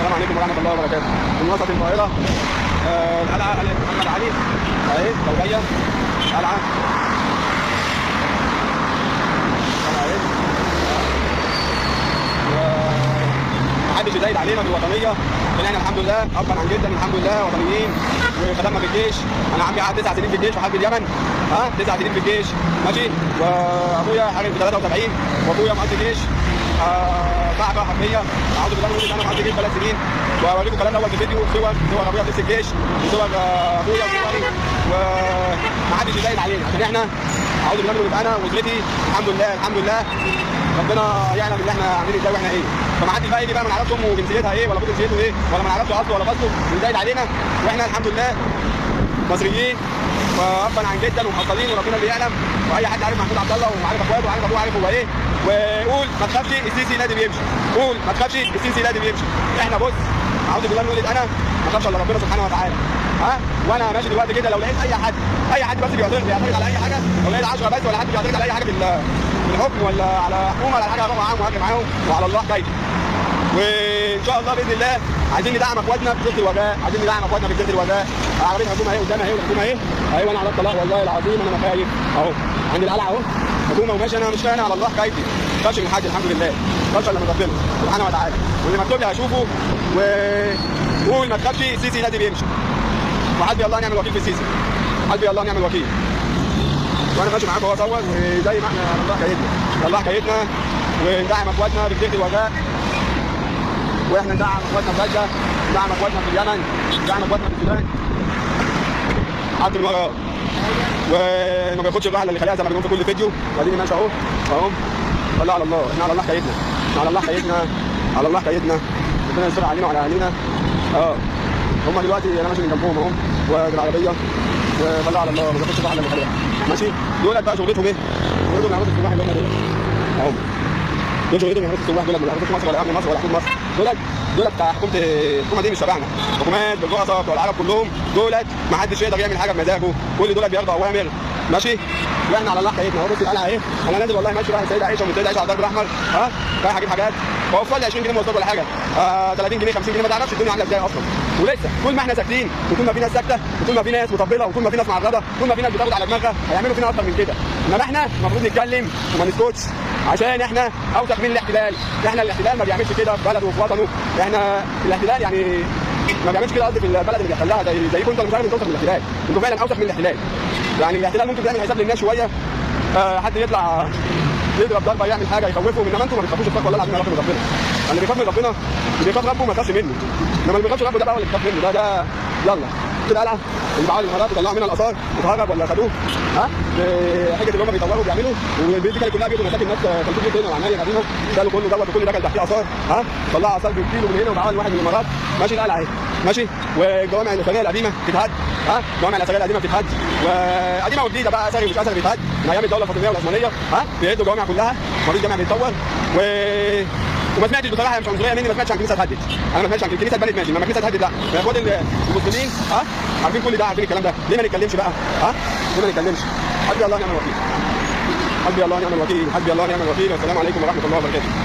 السلام عليكم ورحمه الله وبركاته. من وسط القاهره القلعه محمد علي اهي زوجيه قلعه اهي. محدش يزايد علينا بالوطنيه، لان احنا الحمد لله ابا عن جدا الحمد لله وطنيين وخدمنا في الجيش. انا عمي قعد 9 سنين في الجيش وحارب اليمن 9 سنين في الجيش ماشي، وابويا حارب في 73 وابويا مقضي جيش بعد حربيه. اعوذ بالله من انا مقضي جيش 3 سنين، واوريكم الكلام الاول في فيديو صور ابويا في لبس الجيش وصور ابويا وصوري، ومحدش يزايد علينا عشان احنا اعوذ بالله من انا واسرتي الحمد لله الحمد لله ربنا يعلم اللي احنا عاملين ازاي واحنا ايه. فما حدش بقى يجي بقى ما نعرفش امه وجنسيتها ايه ولا ابوه جنسيته ايه ولا ما نعرفش اصله ولا فصله ويزايد علينا، واحنا الحمد لله مصريين وابا عن جدا ومحصلين وربنا اللي يعلم. واي حد عارف محمود عبد الله وعارف اخواته وعارف ابوه عارف هو ايه، وقول ما تخافش السيسي لازم يمشي، قول ما تخافش السيسي لازم يمشي. احنا بص اعوذ بالله من ولد انا ما اخافش الا ربنا سبحانه وتعالى. وانا ماشي دلوقتي كده لو لقيت اي حد بس بيعترض على اي حاجه، لو لقيت 10 بس ولا حد بيعترض على اي حاجه في الحكم ولا على حكومه ولا حاجه هروح معاهم وهاجي معاهم وعلى الله جاي. وان شاء الله باذن الله عايزين ندعم اخواتنا في جزيره الوجاء، عايزين ندعم اخواتنا في جزيره الوجاء. عربيه الحكومه اهي قدامها اهي والحكومه اهي ايوه. انا على الطلاق والله العظيم انا ما خايف اهو عند القلعه اهو حكومه وماشي، انا مش خايف على الله جايتي ما خافش من حاجه الحمد لله، ما خافش الا من ربنا سبحانه وتعالى. واللي مكتوب لي هشوفه وقول ما تخافش السيسي لازم يمشي. وحسبي الله ونعم الوكيل في السيسي، حسبي الله ونعم الوكيل. وانا ماشي معاكم اهو اصور وزي ما احنا على الله حكايتنا على الله حكايتنا، وندعم اخواتنا في جزيره الوجاء، واحنا ندعم اخواتنا في غزه، ندعم اخواتنا في اليمن، ندعم اخواتنا في السودان. حط المرة وما بياخدش الراحه اللي خليها زي ما بنقول في كل فيديو. واديني ماشي اهو اهو والله على الله، احنا على الله حكايتنا، احنا على الله حكايتنا على الله حكايتنا. ربنا يستر علينا وعلى اهالينا. هم دلوقتي انا ماشي من جنبهم اهو وبالعربيه والله على الله ما بياخدش الراحه اللي خليها ماشي. دول بقى شغلتهم ايه؟ شغلتهم يعرفوا السواح اللي هم دول اهو، دول شغلتهم يعرفوا السواح دول ما يعرفوش مصر ولا امن مصر ولا حكومه مصر. دول بتاع الحكومه دي مش تبعنا، حكومات بالرؤساء بتوع العرب كلهم دولت ما حدش يقدر يعمل حاجه بمزاجه، كل دولت بياخدوا اوامر ماشي. واحنا على الله حكايتنا اهو. بص القلعه اهي انا نازل والله ماشي رايح السيده عائشه ومن السيده عائشه على الدرب الاحمر رايح اجيب حاجات بوفر لي 20 جنيه مواصلات ولا حاجه 30 جنيه 50 جنيه ما تعرفش الدنيا عامله ازاي اصلا. ولسه طول ما احنا ساكتين وطول ما في ناس ساكته وطول ما في ناس مطبله وطول ما في ناس معرضه وطول ما في ناس بتاخد على دماغها هيعملوا فينا اكتر من كده. انما احنا المفروض نتكلم وما نسكتش عشان احنا اوسخ من الاحتلال. احنا الاحتلال ما بيعملش كده في بلده وفي وطنه، احنا الاحتلال يعني ما بيعملش كده قصدي في البلد اللي بيحتلها زيكم انتوا مش عارف توصل من الاحتلال، انتوا فعلا اوسخ من الاحتلال. يعني الاحتلال ممكن تعمل حساب للناس شويه حد يطلع يضرب ضربه يعمل حاجه يخوفهم، انما انتوا ما بتخافوش التقوى والله العظيم يخاف من ربنا. اللي بيخاف من ربنا اللي بيخاف ربه ما يخافش منه، انما اللي بيخافش ربه ده بقى هو اللي بيخاف منه. ده يلا كده قلعه اللي بعض الامارات يطلعوا منها الاثار اتهرب ولا خدوه حاجه اللي هم بيطوروا بيعملوا، والبيوت دي كانت كلها بيوت مساكن الناس كانت بتجي هنا والعماير قديمه شالوا كله دوت وكل ده كان تحتيه اثار طلعوا اثار بكيلو من هنا وبعمل واحد من الامارات ماشي. القلعه اهي ماشي، والجوامع الاثريه القديمه بتتهد الجوامع الاثريه القديمه بتتهد وقديمه وجديده بقى اثري ومش اثري بيتهد من ايام الدوله الفاطميه والعثمانيه بيهدوا الجوامع كلها مفيش جامع بيتطور وما سمعتش بصراحه مش عنصريه مني، ما سمعتش عن كنيسه اتهدت، انا ما سمعتش عن كنيسه اتبنت ماشي، انما كنيسه اتهدت لا. يا اخوات المسلمين عارفين كل ده عارفين الكلام ده، ليه ما نتكلمش بقى؟ ليه ما نتكلمش؟ حسبي الله ونعم الوكيل، حسبي الله ونعم الوكيل، حسبي الله ونعم الوكيل. والسلام عليكم ورحمه الله وبركاته.